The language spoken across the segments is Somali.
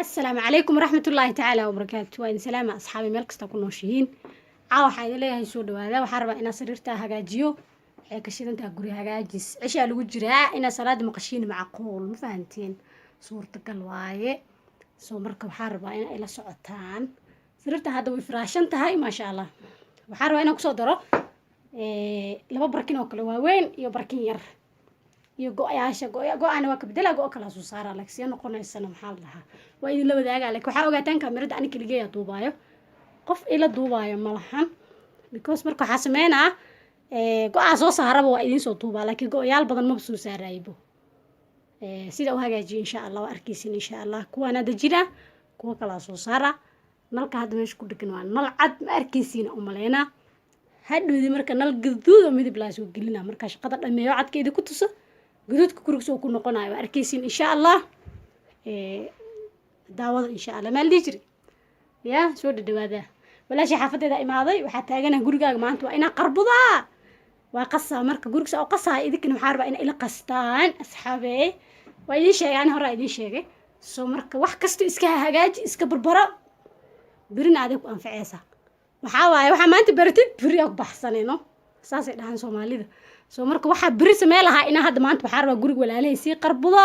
السلام عليكم ورحمة الله تعالى وبركاته. وإن سلام أصحابي ملك استكونوا شهين عاو حاجة ليه هيسود هذا وحرب إن سريرتها هجاجيو كشيء أنت هجوري هجاجس عشاء الوجراء إن صلاة مقشين معقول مفهمتين صورتك الواي سو مركب حرب إن إلى سعتان سريرتها هذا وفراشن تهاي ما شاء الله وحرب إن أقصدره لما بركين وكلوا وين يبركين ير iyo go'ayaasha go'aan waa ka bedela go'o kala soo saara laakiin noqonaysana maxaa lahaa waa idin la wadaaga laakiin waxa ogaataan kamerada aniga kaligeeya duubaayo qof ila duubaayo ma lahan because marka waxa sameynaa go'a soo saaraba waa idin soo duubaa laakiin go'ayaal badan ma soo saaraybo sida u hagaajiyo insha Allah waa arkaysin insha Allah kuwana dajina kuwa kala soo saara nalka hadda meesha ku dhigan waa nal cad ma arkaysin u maleena hadhoodii marka nal gaduud oo midab la soo gelina marka shaqada dhameeyo cadkeeda ku tuso guduudka kurigso ku noqonayo arkaysin insha Allah daawada insha Allah ma liijri ya soo dhawaada walaashi xaafadeeda imaaday waxa taaganahay gurigaaga maanta waa ina qarbudaa waa qasaa marka gurigso oo qasaa idinkan waxa rabaa ina ila qastaan asxaabey waa idin sheegay hore idin sheegay soo marka wax kasto iska hagaaji iska barbaro birina adeeg ku anfacaysa waxa waaye waxa maanta baratid biri oo baxsanayno saasay dhahan Soomaalida soo marka waxa biri samee lahaa ina hadda maanta waxa rabaa guriga walaalay si qarbudo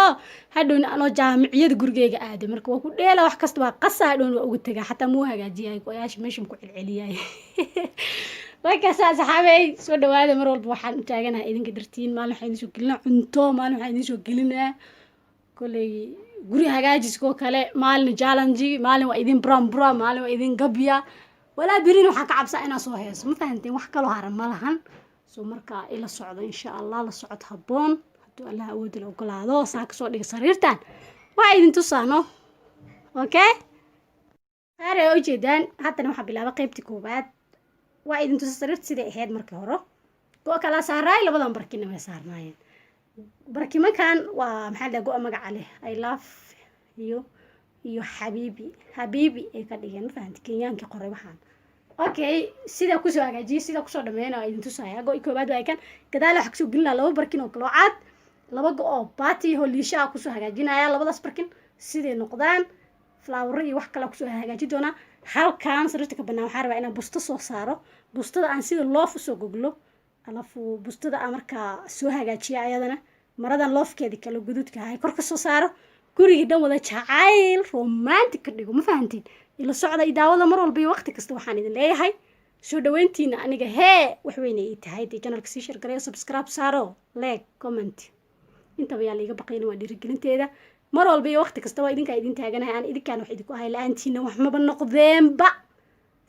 hadhow anoo jaamiciyada gurigeyga aaday marka waa ku dheela wax kasta waa qasaa hadhow waa ugu tagaa xataa muu hagaajiyay qoyaash meeshan ku cilciliyay marka saxaabay soo dhawaada mar walba waxaan u taaganahay idinka dartiin maalin waxaan idin soo gelinaa cunto maalin waxaan idin soo gelinaa kulay guri hagaajisko kale maalin challenge maalin waa idin bram maalin waa idin gabya ولا برين وحق عبسة أنا صهيص ما فهمتين وحكلوا هرم ملهن سو مركا إلى الصعود إن شاء الله للصعود هبون هدو الله أود لو كل هذا ساك صعود صريرتان وايد انتو صانو أوكي هاري جدا حتى أنا محب الله بقيبتي كوبات وايد انتو صريرت سيدي إحياد مركا هرو قوة كلا سهراي لبدا مبركين ما سهرناين بركي ما كان ومحل قوة مقع عليه I love you iyo habibi ay ka dhigeen fahanti Kenyaanka qoray waxaan okay sida ku soo hagaajiyo sida ku soo dhameeyay idin tusaya go koobaad way kan gadaal wax soo gelin laba barkin oo kala cad laba go oo party holiisha ku soo hagaajinaya labadaas barkin sidee noqdaan flower iyo wax kala ku soo hagaaji doona halkaan sariirta ka banaan waxa rabaa inaan busto soo saaro bustada aan sida loof soo goglo alafu bustada aan marka soo hagaajiyo ayadana maradan loofkeedii kala guduudka hay kor ka soo saaro guriga dhan wada jacayl romantic ka dhigo ma fahantiin ila socda idaawada mar walba iyo waqti kasta waxaan idin leeyahay soo dhaweyntiina aniga wax weyn ay tahay channelka si share gareeyo subscribe saaro like comment inta bayaa liiga baqayna waa dhiirigelinteeda mar walba iyo waqti kasta waa idinka idin taaganahay aan idinkaan wax idinku hay la'aantiina wax maba noqdeenba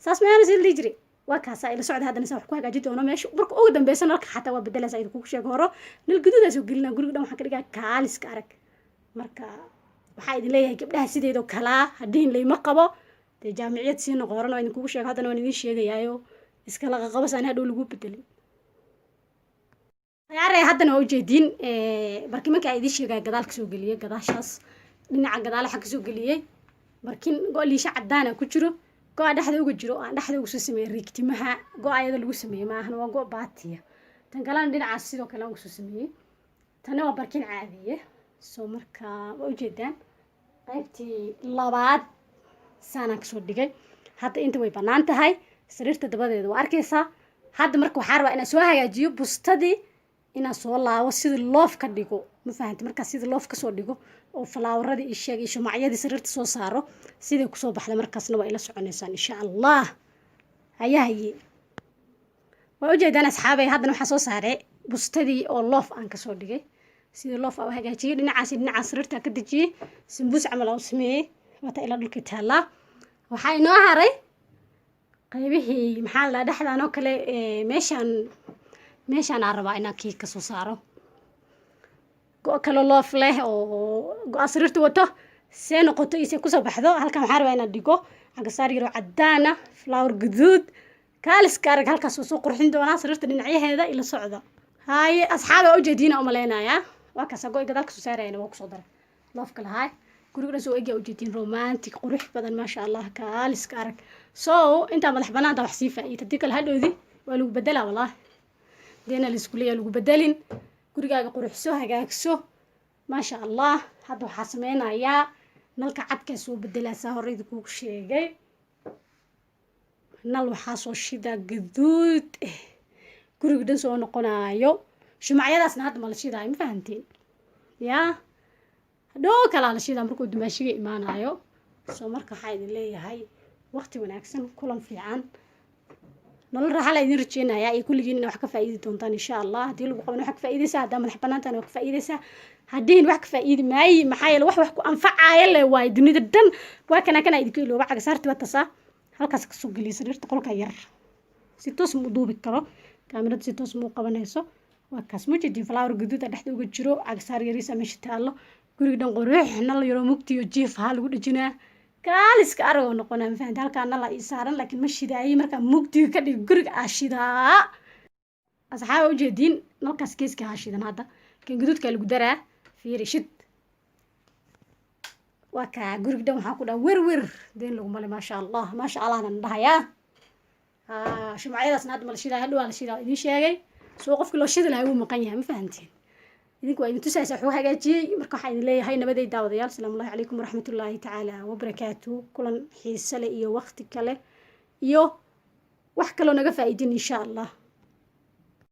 saas ma aanay liijri waa kaasa ila socda hadana wax ku hagaaji doono meesha marka ugu dambeysana halka xataa waa bedelaysa idinku sheego horo nil guduuda soo gelina guriga dhan waxa ka dhigaa kaaliska arag marka waxaa idin leeyahay gabdhaha sideedo kala hadin leeyma qabo de jaamiciyad si noqoran oo idin kugu sheego hadana waan idin sheegayaayo iska laga qabasaan hadhow lagu bedelin yaaray hadana oo jeedin barkin marka idin sheegay gadaalka soo galiyay gadaashaas dhinaca gadaal xaq soo galiyay barkin go'liisha cadaan ku jiro go'a dhaxda uga jiro aan dhaxda ugu soo sameeyay rigtimaha go'ayada lagu sameeyay maahan waa go' baatiya tan galaan dhinacaas sidoo kale ugu soo sameeyay tan waa barkin caadiye soo marka waa ujeedaan qaybtii labaad saana ka soo dhigay hadda inta way banaan tahay sariirta dabadeeda waa arkaysaa hadda marka waxaa rabaa inaan soo hagaajiyo bustadii inaan soo laabo sida loof ka dhigo ma fahanti marka sida loof ka soo dhigo oo falaawaradii ii sheegay shumacyadii sariirta soo saaro sidii ku soo baxday markaasna waa ila soconaysaan insha Allah hayahay waa ujeedaan asxaabay haddana waxaa soo saaray bustadii oo loof aan ka soo dhigay sida loof oo hagaajiyay dhinacaas sariirta ka dajiyay simbuus camal oo sameeyay wata ila dhulka taala waxa inoo haray qaybihii maxaa la dhaxdaan oo kale meeshan aan rabaa inaan kii ka soo saaro go kale loof leh oo go sariirta wato see noqoto isee ku soo baxdo halkan waxaan rabaa inaan dhigo xagga saar yaro cadaana flower guduud kaaliska arag halkaas soo qurxin doonaa sariirta dhinacyaheeda ila socda haay asxaaba u jeedina u maleynaya waa ka sago gadaalka soo saarayna waa ku soo daray loofka lahaay guriga soo eegay u jeedin romantic qurux badan ma sha Allah kaaliska arag soo inta madax banaanta wax sii faa'iido hadii kale hadhoodi waa lagu bedelaa wallahi deena la isku leeyahay lagu bedelin gurigaaga quruxso hagaagso ma sha Allah hadda waxa sameeynaya nalka cadkaa soo bedelaasaa horeyda kugu sheegay nal waxaa soo shidaa gaduud guriga dhan soo noqonaayo shumacyadaasna hadda ma la shidaayo ma fahanteen yaa hadhow kalaa la shidaa markuu dumaashiga imaanayo soo marka waxaa idin leeyahay waqti wanaagsan kulan fiican nolol raaxa la idin rajeynayaa iyo kulligiin wax ka faa'iidi doontaan insha allah haddii lagu qaban wax ka faa'iidaysaa haddaa madax banaantaan wax ka faa'iidaysaa haddiin wax ka faa'iidi maayi maxaa yeele wax ku anfacaya le waayo dunida dhan waa kana idinka ilooba cagasaarti batasaa halkaas kasoo geliya sariirta qolka yar si toos ma u duubi karo kaamirada si toos ma u qabanayso waa kaas mujeedin flower gaduuda dhexda uga jiro cagasaar yariisa meesha taallo guriga dhan qorux nal yaro mugtiyo jiif haa lagu dhejinaa kaaliska aragoo noqonaa ma fahanti halkaa nala ii saaran laakiin ma shidaayey markaa mugdiga ka dhig guriga aa shidaa asxaaba ujeediin nalkaas geeska haa shidan hadda kan gaduudkaa lagu daraa fiiri shid waa kaa guriga dhan waxaa ku dhaha werwer deen lagu male maasha allahna dhahayaa shumacyadaasna hadda ma la shidaa hadhow waa la shidaa idiin sheegay soo qofkii loo shidi lahaa wuu maqan yahay ma fahanteen idinku waa idin tusaysaa waxuu hagaajiyey marka waxaa idin leeyahay nabaday daawadayaal asalaamu allahi calaykum waraxmatullaahi tacaala wabarakaatu kulan xiise leh iyo waqti kale iyo wax kaloo naga faa'iidin insha allah